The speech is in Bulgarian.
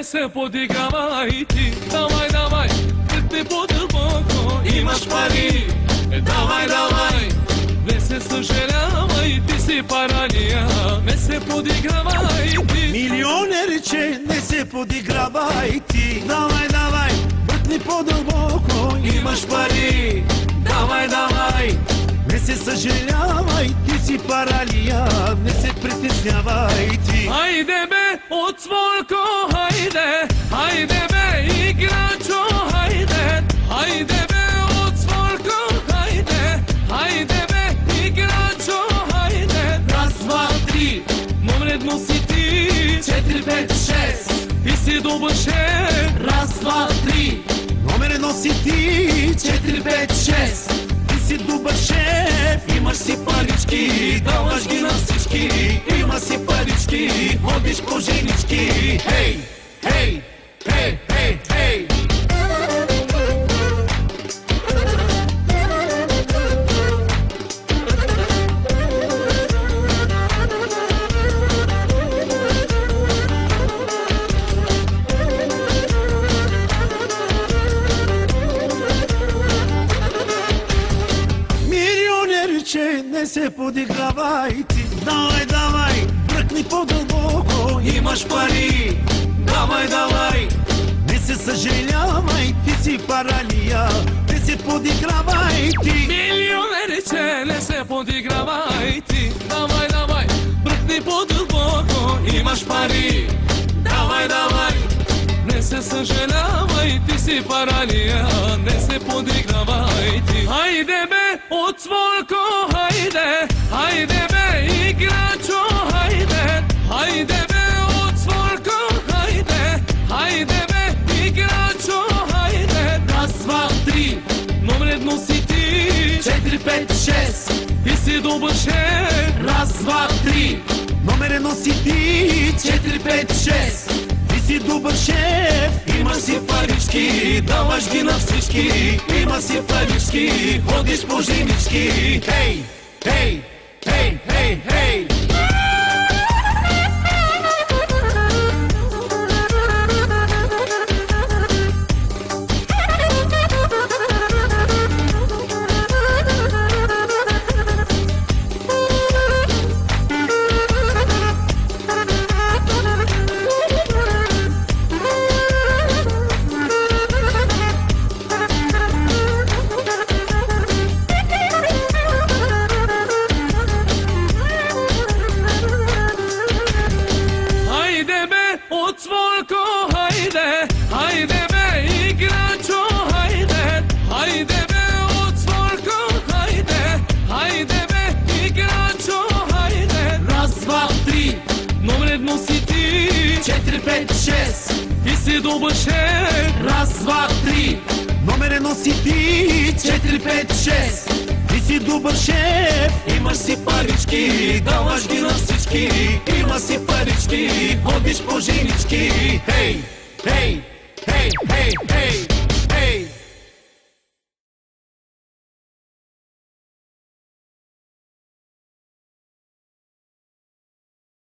не се подигравай ти. Давай, давай, тръпни по-дълбоко, имаш пари. Давай, давай, не се съжалявай, ти си парания. Не се подигравай ти. Милионерче, не се подигравай ти. Давай, давай, бръкни по-дълбоко, имаш пари. Давай, давай, не се съжалявай, ти си паралия. Не се притеснявай ти. хайде бе, отворко, хайде. Хайде бе, играчо, хайде. Хайде бе, отворко, хайде. Хайде бе, играчо, хайде. Раз, два, три, номер едно си ти. 4, 5, 6, ти си добър шеф. Раз, два, три, Номер едно си ти. 4, 5, 6, Ти си добър шеф. имаш си парички, даваш ги на всички. Има си парички, ходиш по женички. Хей, хей, хей, хей, хей. Милионерче, не се подигравай ти. Давай, давай, бръкни по-дълбоко, Имаш пари, давай, давай. не се съжалявай, ти си паралия. Не се подигравай ти. Милионерче, не се подигравай ти. Давай, давай, бръкни по-дълбоко, имаш пари. Давай, давай, не се съжалявай, ти си паралия. Не се подигравай ти. Хайде бе, отворко, хайде. Хайде бе, играчо, хайде. Хайде бе, отворко, хайде. Хайде бе, играчо, хайде. Раз, два, три, номер едно си ти. 4, 5, 6, ти си добър шеф. Раз, два, три, Номер едно си ти. 4, 5, 6, Ти си добър шеф. имаш си парички, даваш ги на всички. Има си парички, ходиш по женички. Хей, хей, хей, хей, хей. Хайде бе, отворко, хайде. Хайде бе, играчо, хайде. Хайде бе, отворко, хайде. Хайде бе, играчо, хайде. Раз, два, три, номер едно си ти. 4, 5, 6, ти си добър шеф. Раз, два, три, Номер едно си ти. 4, 5, 6, Ти си добър шеф. имаш си парички, даваш ги на всички. Има си парички, ходиш по женички. Хей, хей, хей, хей, хей.